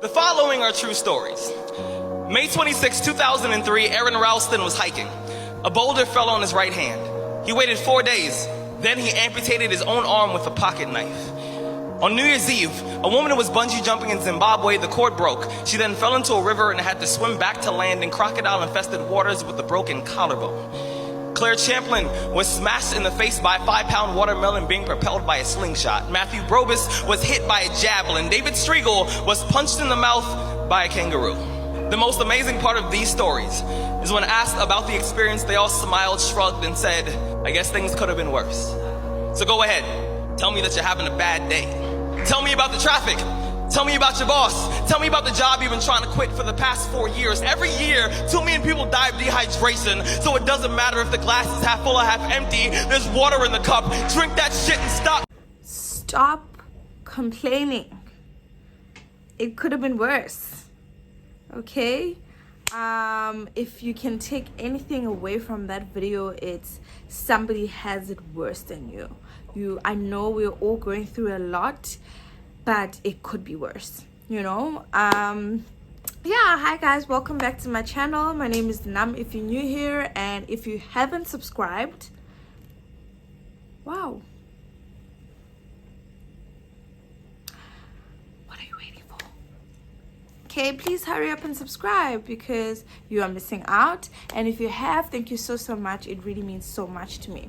The following are true stories. May 26, 2003, Aaron Ralston was hiking. A boulder fell on his right hand. He waited 4 days. Then he amputated his own arm with a pocket knife. On New Year's Eve, a woman was bungee jumping in Zimbabwe. The cord broke. She then fell into a river and had to swim back to land in crocodile-infested waters with a broken collarbone. Claire Champlin was smashed in the face by a 5-pound watermelon being propelled by a slingshot. Matthew Brobus was hit by a javelin. David Striegel was punched in the mouth by a kangaroo. The most amazing part of these stories is when asked about the experience, they all smiled, shrugged, and said, I guess things could have been worse. So go ahead, tell me that you're having a bad day. Tell me about the traffic. Tell me about your boss. Tell me about the job you've been trying to quit for the past 4 years. Every year, 2 million people die of dehydration, so it doesn't matter if the glass is half full or half empty. There's water in the cup. Drink that shit and stop. Stop complaining. It could have been worse. Okay? If you can take anything away from that video, it's somebody has it worse than you. I know we're all going through a lot, but it could be worse, you know. Yeah, hi guys, welcome back to my channel. My name is Nam if you're new here, and if you haven't subscribed, wow, what are you waiting for? Okay, please hurry up and subscribe because you are missing out. And if you have, thank you so much. It really means so much to me.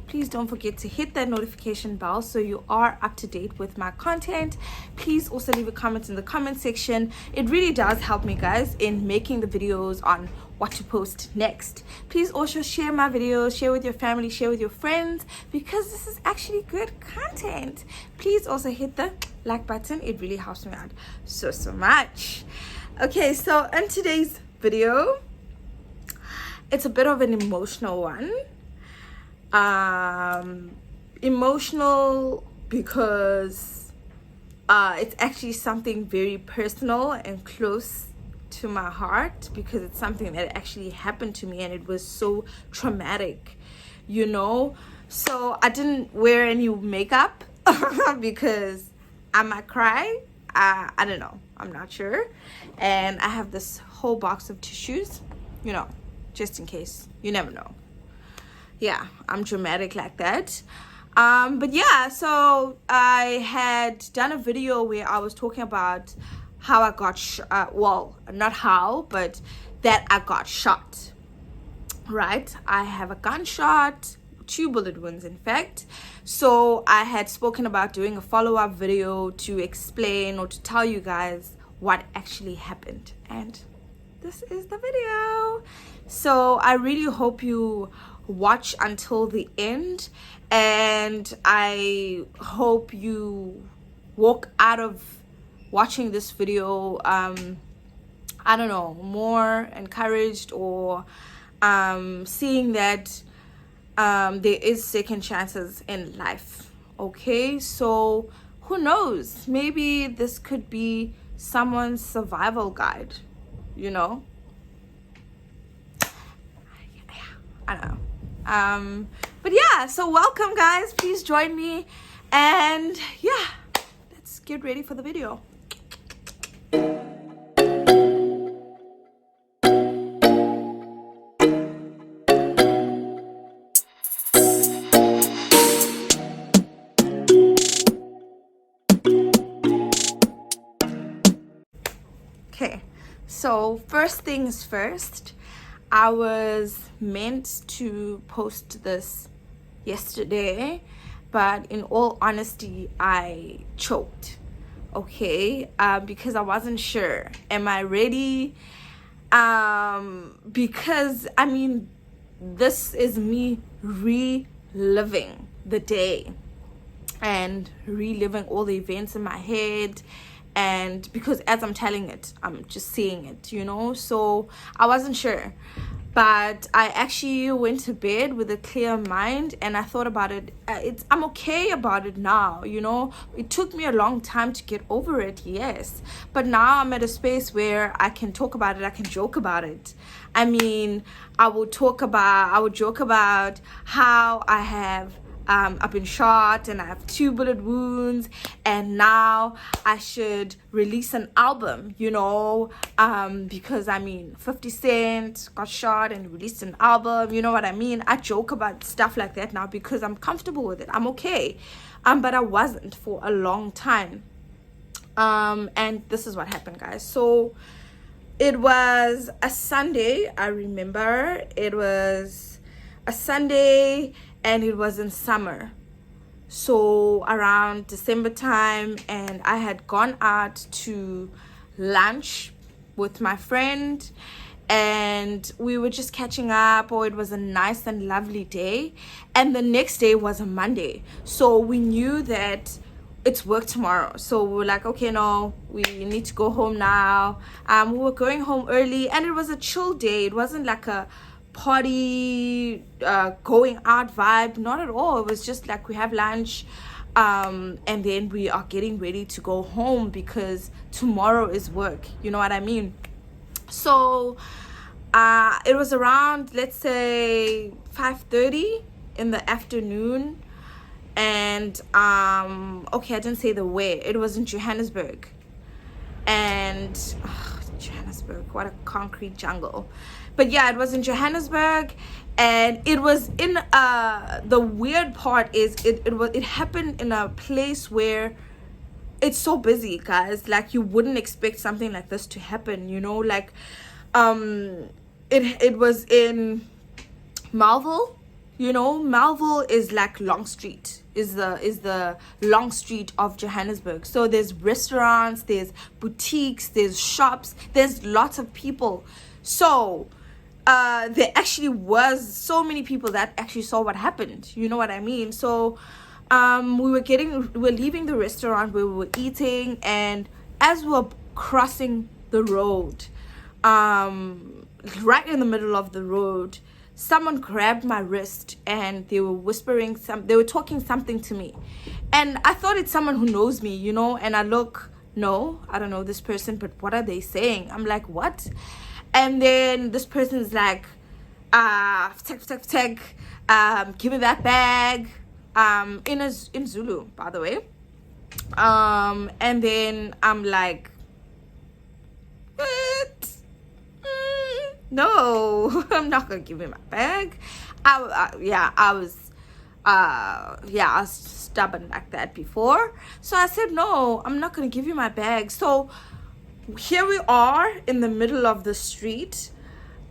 Please don't forget to hit that notification bell so you are up to date with my content. Please also leave a comment in the comment section. It really does help me, guys, in making the videos on what to post next. Please also share my videos, share with your family, share with your friends, because this is actually good content. Please also hit the like button. It really helps me out so much. Okay, so in today's video, it's a bit of an emotional one. Emotional because it's actually something very personal and close to my heart, because it's something that actually happened to me and it was so traumatic, you know. So I didn't wear any makeup because I might cry. I don't know, I'm not sure. And I have this whole box of tissues, you know, just in case. You never know. Yeah, I'm dramatic like that. But yeah, so I had done a video where I was talking about how I got well, not how, but that I got shot, right? I have a gunshot, 2 bullet wounds in fact. So I had spoken about doing a follow-up video to explain or to tell you guys what actually happened, and this is the video. So I really hope you watch until the end, and I hope you walk out of watching this video I don't know, more encouraged, or seeing that there is second chances in life. Okay, so who knows, maybe this could be someone's survival guide, you know. I don't know. But yeah, so welcome guys, please join me, and yeah, let's get ready for the video. Okay, so first things first, I was meant to post this yesterday, but in all honesty, I choked, okay, because I wasn't sure. Am I ready? Because, I mean, this is me reliving the day and reliving all the events in my head. And because as I'm telling it, I'm just seeing it, you know. So I wasn't sure, but I actually went to bed with a clear mind, and I thought about it. I'm okay about it now, you know. It took me a long time to get over it, yes, but now I'm at a space where I can talk about it. I can joke about it. I mean, I would joke about how I have I've been shot and I have 2 bullet wounds, and now I should release an album, you know, because I mean 50 Cent got shot and released an album, you know what I mean? I joke about stuff like that now because I'm comfortable with it. I'm okay. But I wasn't for a long time. And this is what happened, guys. So it was a Sunday, I remember. It was a Sunday and it was in summer. So around December time, and I had gone out to lunch with my friend and we were just catching up. Or it was a nice and lovely day, and the next day was a Monday, so we knew that it's work tomorrow. So we were like, okay, no, we need to go home now. We were going home early and it was a chill day. It wasn't like a party going out vibe, not at all. It was just like we have lunch, and then we are getting ready to go home because tomorrow is work, you know what I mean? So it was around, let's say 5:30 in the afternoon, and okay, I didn't say the where. It was in Johannesburg, and Johannesburg, what a concrete jungle. But yeah, it was in Johannesburg, and it was in the weird part is it happened in a place where it's so busy, guys. Like, you wouldn't expect something like this to happen, you know? Like it was in Melville. You know, Melville is like Long Street, is the Long Street of Johannesburg. So there's restaurants, there's boutiques, there's shops, there's lots of people. So there actually was so many people that actually saw what happened, you know what I mean? So we were leaving the restaurant where we were eating, and as we were crossing the road, right in the middle of the road, someone grabbed my wrist and they were talking something to me, and I thought it's someone who knows me, you know, and I look, no, I don't know this person, but what are they saying? I'm like, what? And then this person is like, give me that bag, in Zulu, by the way. And then I'm like, what? No, I'm not gonna give you my bag. I was stubborn like that before. So I said, no, I'm not gonna give you my bag. So here we are in the middle of the street.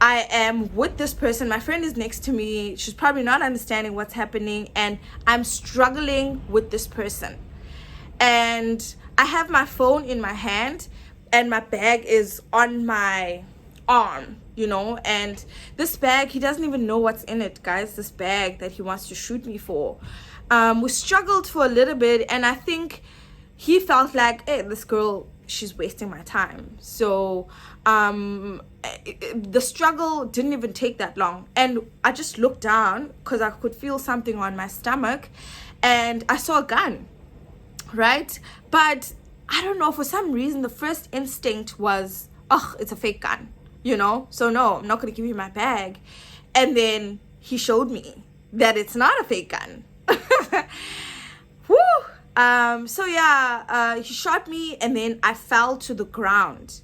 I am with this person. My friend is next to me. She's probably not understanding what's happening, and I'm struggling with this person. And I have my phone in my hand, and my bag is on my arm, you know, and this bag, he doesn't even know what's in it, guys. This bag that he wants to shoot me for. We struggled for a little bit, and I think he felt like, hey, this girl, she's wasting my time. So the struggle didn't even take that long, and I just looked down because I could feel something on my stomach, and I saw a gun, right? But I don't know, for some reason the first instinct was, oh, it's a fake gun, you know, so no, I'm not gonna give you my bag. And then he showed me that it's not a fake gun. Woo! So yeah, he shot me, and then I fell to the ground.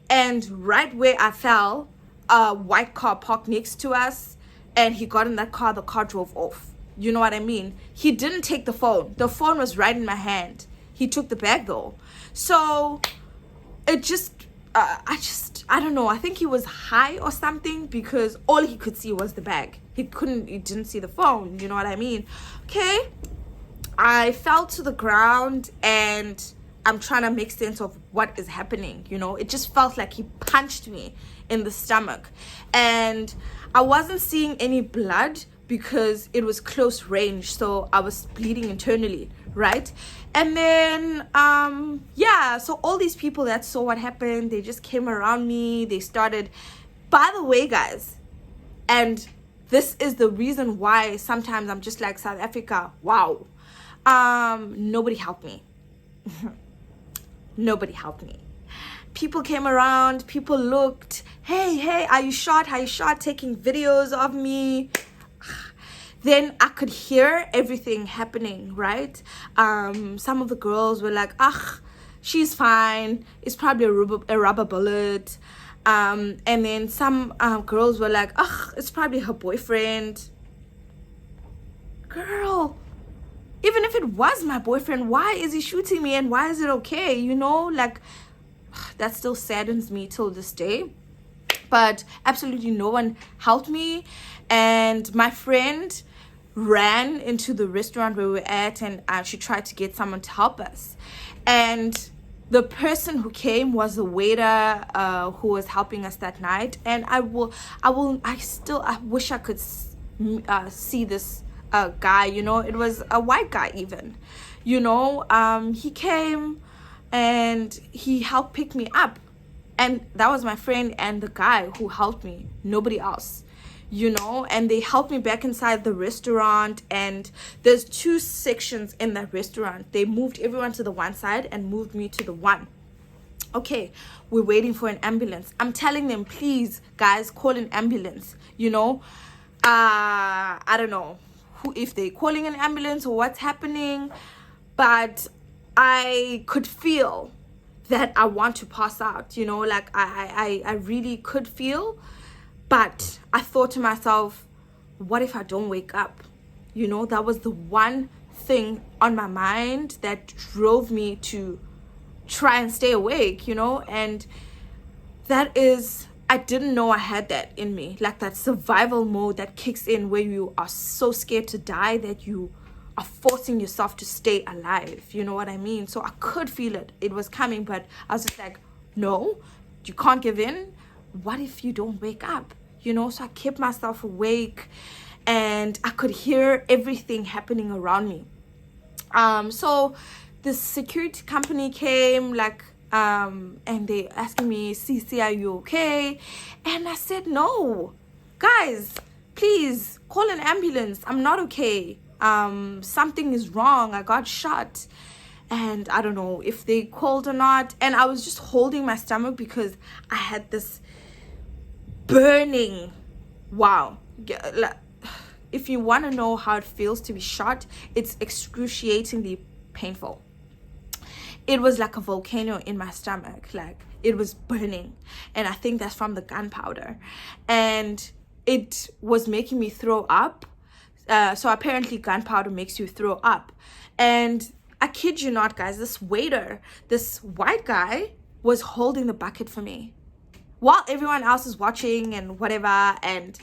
And right where I fell, a white car parked next to us, and he got in that car, the car drove off. You know what I mean? He didn't take the phone. The phone was right in my hand. He took the bag though. So it just, I don't know. I think he was high or something, because all he could see was the bag. He didn't see the phone. You know what I mean? Okay. I fell to the ground, and I'm trying to make sense of what is happening. You know, it just felt like he punched me in the stomach, and I wasn't seeing any blood because it was close range, so I was bleeding internally, right? And then yeah, so all these people that saw what happened, they just came around me. They started, by the way, guys, and this is the reason why sometimes I'm just like, South Africa, wow, nobody helped me. Nobody helped me. People came around, people looked, hey, are you shot, taking videos of me. then I could hear everything happening, right? Some of the girls were like, "Ah, she's fine. It's probably a rubber bullet." And then some girls were like, "Ah, it's probably her boyfriend." Girl, even if it was my boyfriend, why is he shooting me and why is it okay? You know, like, that still saddens me till this day. But absolutely no one helped me. And my friend ran into the restaurant where we were at, and she tried to get someone to help us. And the person who came was the waiter who was helping us that night. And I wish I could see this guy, you know. It was a white guy even, you know. He came and he helped pick me up, and that was my friend and the guy who helped me, nobody else, you know. And they helped me back inside the restaurant, and there's 2 sections in that restaurant. They moved everyone to the one side and moved me to the one. Okay, we're waiting for an ambulance. I'm telling them, please guys, call an ambulance, you know. I don't know if they're calling an ambulance or what's happening, but I could feel that I want to pass out, you know. Like I really could feel, but I thought to myself, what if I don't wake up? You know, that was the one thing on my mind that drove me to try and stay awake, you know. And that is, I didn't know I had that in me, like that survival mode that kicks in where you are so scared to die that you are forcing yourself to stay alive, you know what I mean? So I could feel it was coming, but I was just like, no, you can't give in. What if you don't wake up, you know? So I kept myself awake, and I could hear everything happening around me. So the security company came, like, and they asking me, "Cece, are you okay?" And I said, "No, guys, please call an ambulance. I'm not okay. Something is wrong. I got shot." And I don't know if they called or not. And I was just holding my stomach because I had this burning, wow. If you want to know how it feels to be shot, it's excruciatingly painful. It was like a volcano in my stomach, like it was burning, and I think that's from the gunpowder, and it was making me throw up. So apparently gunpowder makes you throw up. And I kid you not, guys, this waiter, this white guy, was holding the bucket for me while everyone else is watching and whatever, and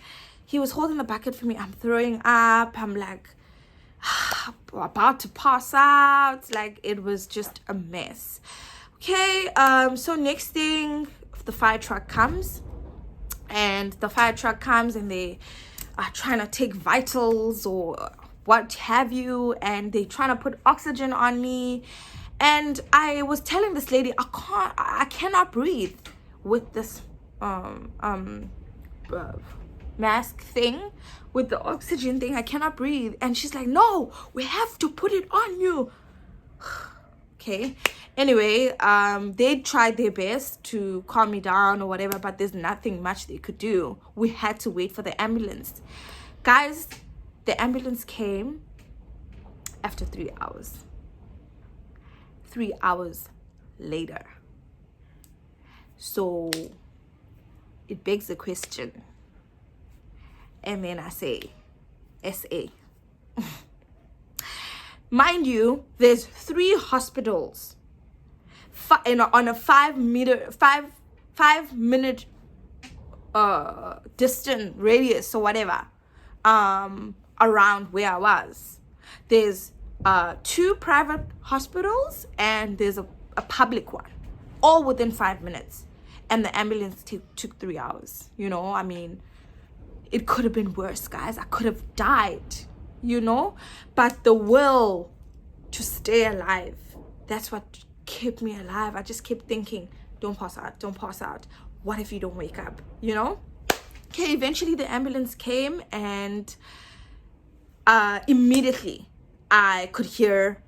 he was holding the bucket for me. I'm throwing up, I'm like about to pass out, like it was just a mess. Okay, so next thing, the fire truck comes, and they are trying to take vitals or what have you, and they trying to put oxygen on me. And I was telling this lady, I cannot breathe with this mask thing, with the oxygen thing. I cannot breathe. And she's like, "No, we have to put it on you." Okay, anyway, they tried their best to calm me down or whatever, but there's nothing much they could do. We had to wait for the ambulance. Guys, the ambulance came after 3 hours. 3 hours later. So it begs the question. And then I say, SA. Mind you, there's 3 hospitals on a 5 minute distant radius or whatever, around where I was. There's 2 private hospitals and there's a public one, all within 5 minutes. And the ambulance took 3 hours. You know, I mean, it could have been worse, guys. I could have died, you know. But the will to stay alive, that's what kept me alive. I just kept thinking, don't pass out, don't pass out. What if you don't wake up, you know? Okay, eventually the ambulance came, and immediately I could hear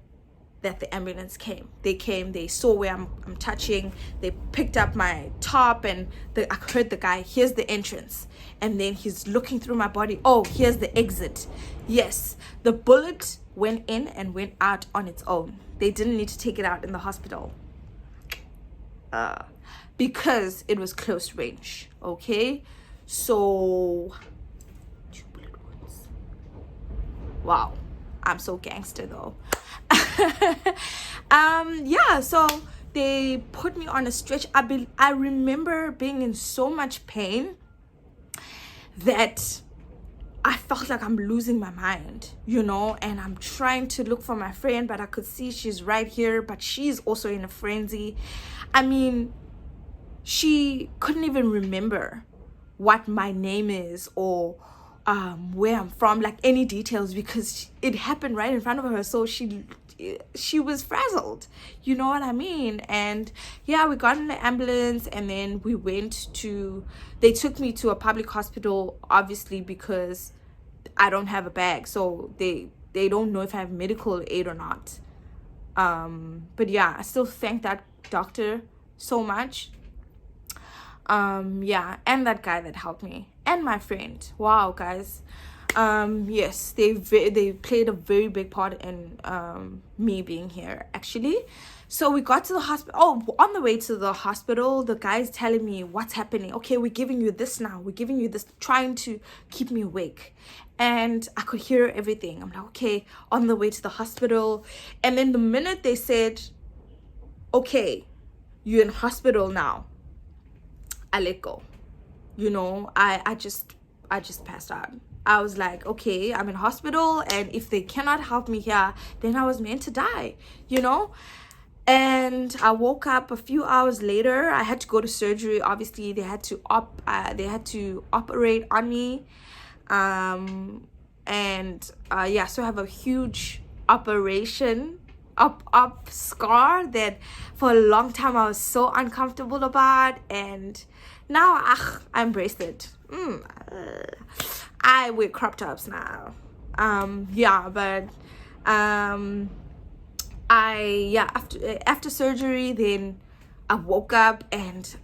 that the ambulance came. They saw where I'm touching, they picked up my top, and I heard the guy, here's the entrance. And then he's looking through my body. Oh, here's the exit. Yes, the bullet went in and went out on its own. They didn't need to take it out in the hospital. Because it was close range. Okay? So, 2 bullet wounds. Wow. I'm so gangster though. Yeah, so they put me on a stretch. I remember being in so much pain that I felt like I'm losing my mind, and I'm trying to look for my friend, but I could see she's right here, but she's also in a frenzy. I mean, she couldn't even remember what my name is or where I'm from, like any details, because it happened right in front of her. So she was frazzled, you know what I mean? And yeah, we got in the ambulance, and then they took me to a public hospital, obviously, because I don't have a bag, so they don't know if I have medical aid or not. But yeah, I still thank that doctor so much. Yeah, and that guy that helped me, and my friend. Wow, guys. Yes, they played a very big part in me being here, actually. So we got to the hospital. Oh, on the way to the hospital, the guy's telling me what's happening. Okay, we're giving you this now. We're giving you this, trying to keep me awake. And I could hear everything. I'm like, okay, on the way to the hospital. And then the minute they said, okay, you're in hospital now, I let go. I just passed out. I was like, okay, I'm in hospital, and if they cannot help me here, then I was meant to die, And I woke up a few hours later. I had to go to surgery. Obviously, they had to operate on me, yeah. So I have a huge operation up scar that for a long time I was so uncomfortable about, and now I embraced it. I wear crop tops now. Yeah, but after surgery, then I woke up, and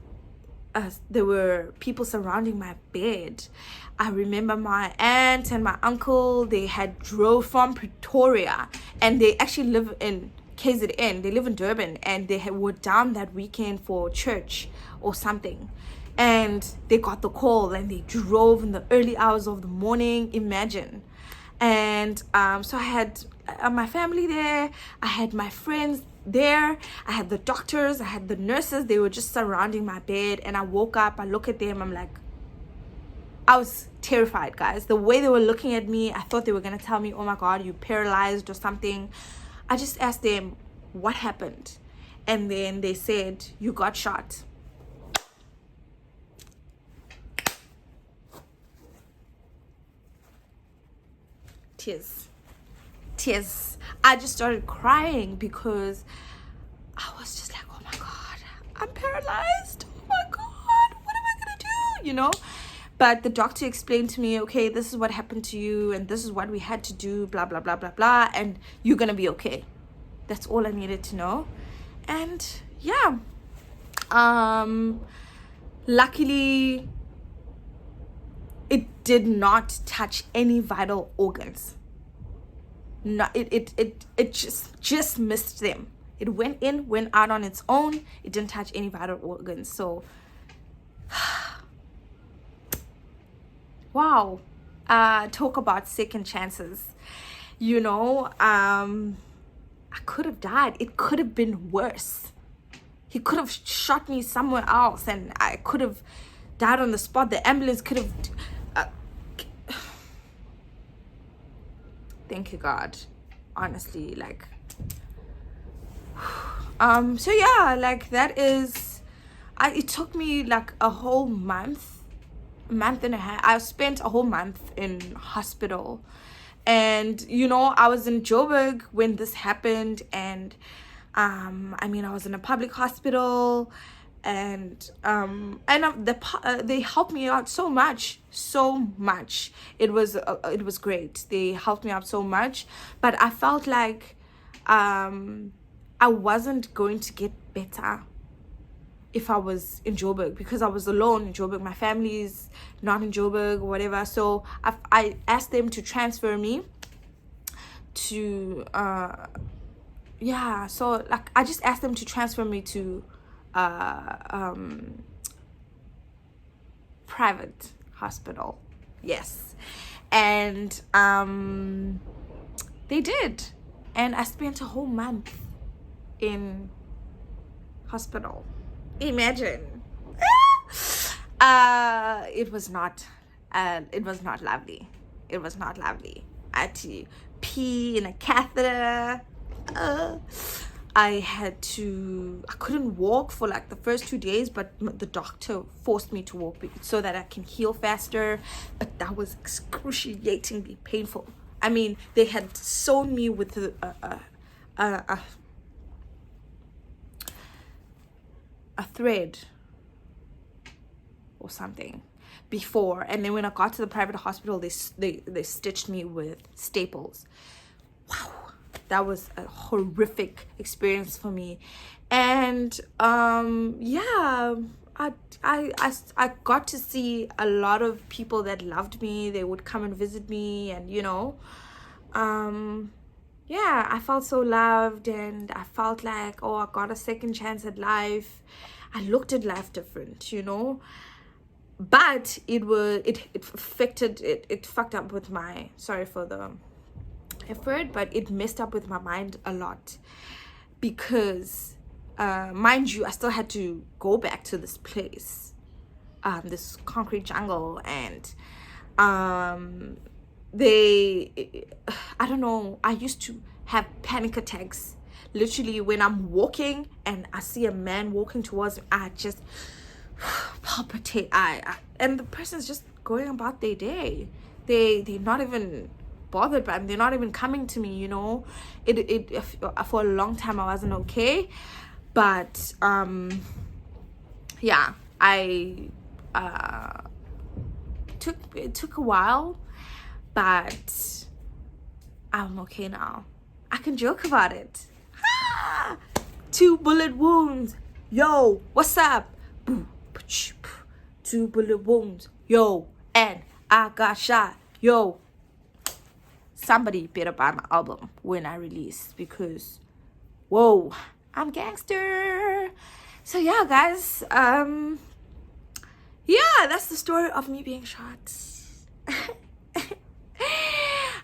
there were people surrounding my bed. I remember my aunt and my uncle, they had drove from Pretoria, and they actually live in KZN. They live in Durban, and they were down that weekend for church or something. And they got the call, and they drove in the early hours of the morning. Imagine. And so I had my family there. I had my friends there. I had the doctors. I had the nurses. They were just surrounding my bed. And I woke up. I look at them. I'm like, I was terrified, guys. The way they were looking at me, I thought they were going to tell me, oh my God, you paralyzed or something. I just asked them, what happened? And then they said, you got shot. Tears. I just started crying because I was just like, oh my God, I'm paralyzed. Oh my God, what am I gonna do? But the doctor explained to me, okay, this is what happened to you, and this is what we had to do, blah blah blah blah blah, and you're gonna be okay. That's all I needed to know. And yeah, luckily it did not touch any vital organs. No, it just missed them. It went in, went out on its own. It didn't touch any vital organs. So wow. Talk about second chances. I could have died. It could have been worse. He could have shot me somewhere else, and I could have died on the spot. The ambulance could have thank you, God. Honestly, like so yeah, like that is it took me like a whole month and a half. I spent a whole month in hospital, and I was in Joburg when this happened, and I was in a public hospital, and they helped me out so much. It was great. They helped me out so much, but I felt like I wasn't going to get better if I was in Joburg, because I was alone in Joburg. My family's not in Joburg or whatever. So I asked them to transfer me to so like I just asked them to transfer me to private hospital. Yes. And they did. And I spent a whole month in hospital. Imagine. It was not lovely. It was not lovely. I had to pee in a catheter. I couldn't walk for like the first 2 days, but the doctor forced me to walk so that I can heal faster. But that was excruciatingly painful. I mean, they had sewn me with a thread or something before, and then when I got to the private hospital, they stitched me with staples. Wow, that was a horrific experience for me. And I got to see a lot of people that loved me. They would come and visit me, and I felt so loved, and I felt like, oh, I got a second chance at life. I looked at life different, but it fucked up with my, sorry for the effort, but it messed up with my mind a lot, because mind you, I still had to go back to this place, this concrete jungle, and I don't know, I used to have panic attacks literally when I'm walking and I see a man walking towards me. I just palpitate. And the person's just going about their day. They're not even bothered by me. They're not even coming to me, It for a long time I wasn't okay. But it took a while, but I'm okay now. I can joke about it. 2 bullet wounds. Yo, what's up? 2 bullet wounds. Yo, and I got shot. Yo, somebody better buy my album when I release, because whoa, I'm gangster. So yeah, guys, that's the story of me being shot.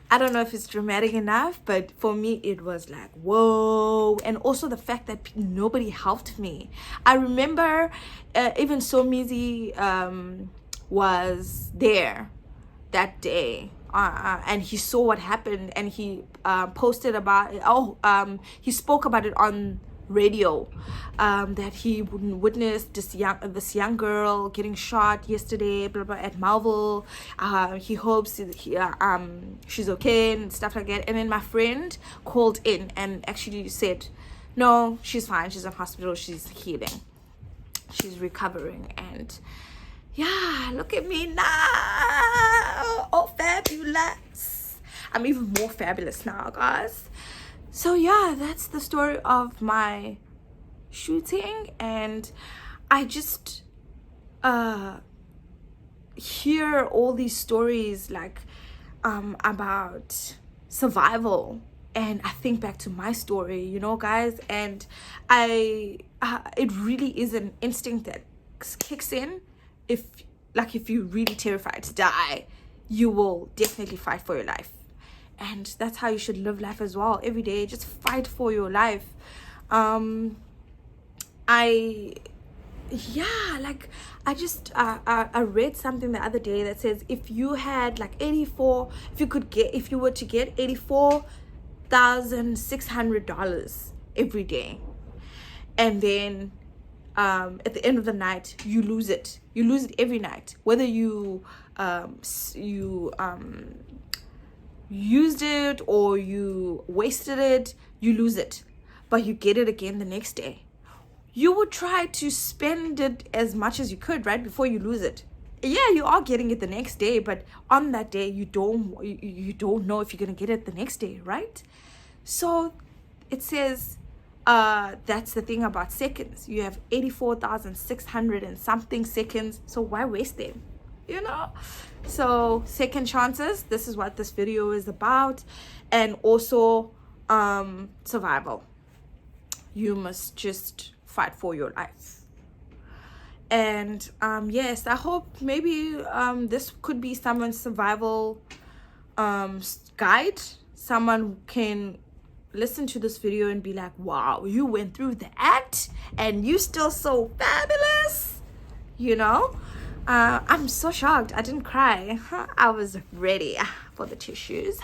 I don't know if it's dramatic enough, but for me it was like, whoa. And also the fact that nobody helped me. I remember even Somizi was there that day, and he saw what happened, and he posted about it. He spoke about it on radio, that he witnessed this young girl getting shot yesterday, blah blah, at Marvel. He hopes she's okay and stuff like that. And then my friend called in and actually said, no, she's fine, she's in hospital, she's healing, she's recovering. And yeah, look at me now, oh fabulous. I'm even more fabulous now, guys. So yeah, that's the story of my shooting. And I just hear all these stories like about survival, and I think back to my story, guys, and it really is an instinct that kicks in. If you're really terrified to die, you will definitely fight for your life. And that's how you should live life as well. Every day, just fight for your life. I read something the other day that says, if you had if you were to get $84,600 every day, and then at the end of the night you lose it every night, whether you used it or you wasted it, you lose it, but you get it again the next day. You would try to spend it as much as you could, right, before you lose it. Yeah, you are getting it the next day, but on that day you don't know if you're gonna get it the next day, right? So it says that's the thing about seconds. You have 84,600 and something seconds, so why waste them, you know? So second chances, this is what this video is about. And also survival. You must just fight for your life. And yes, I hope maybe this could be someone's survival guide. Someone can listen to this video and be like, wow, you went through that and you still so fabulous, you know. I'm so shocked I didn't cry. I was ready for the tissues.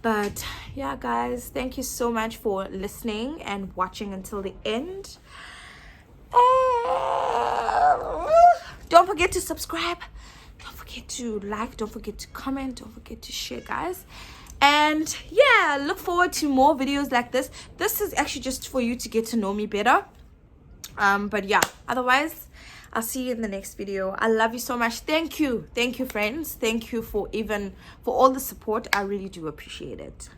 But yeah, guys, thank you so much for listening and watching until the end. Don't forget to subscribe, don't forget to like, don't forget to comment, don't forget to share, guys. And yeah, look forward to more videos like this. This is actually just for you to get to know me better. But yeah, otherwise I'll see you in the next video. I love you so much. Thank you friends. Thank you for all the support. I really do appreciate it.